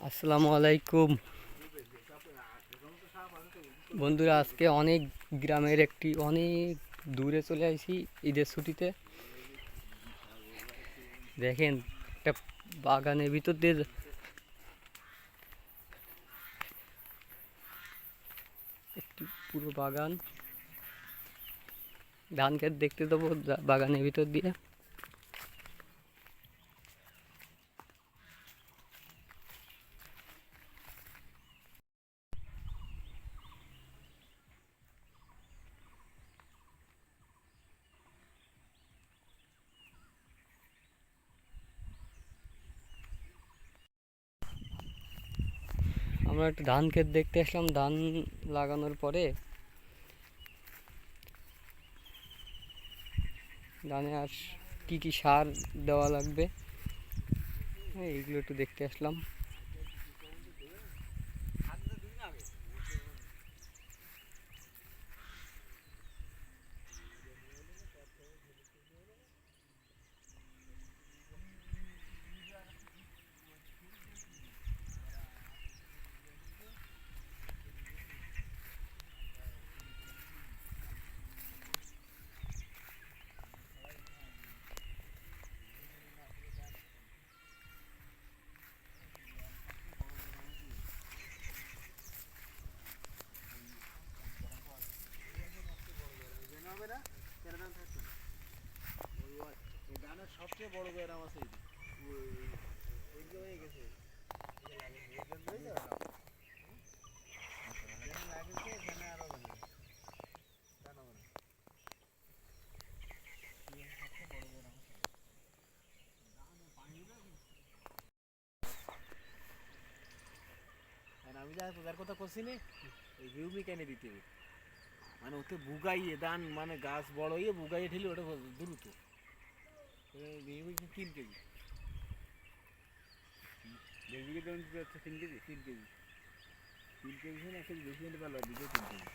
আসসালামু আলাইকুম বন্ধুরা, আজকে অনেক গ্রামের অনেক দূরে চলে আসি ঈদের ছুটিতে। দেখেন, একটা বাগানের ভিতর দিয়ে একটি পুরো বাগান, ধান ক্ষেত দেখতে দেবো বাগানের ভিতর দিয়ে। আমরা একটু ধান ক্ষেত দেখতে আসলাম। ধান লাগানোর পরে ধানে আর কি কি সার দেওয়া লাগবে এইগুলো একটু দেখতে আসলাম। সবচেয়ে বড় ব্যারাম আছে হয়ে গেছে। আমি যার কথা করছি না, ওই হিউমিক এনে দিতে হবে। মানে ওতে বুগাইয়ে দান, মানে গাছ বড় হয়ে বুগাইয়ে ঠেলে ওটা দ্রুত। Humic 3 KG. 10 বিঘে জমি দিতে হচ্ছে 3 কেজি। 3 কেজি 3 কেজি হলে 1 কেজি বেশি নিতে পারলো, 2 3 কেজি।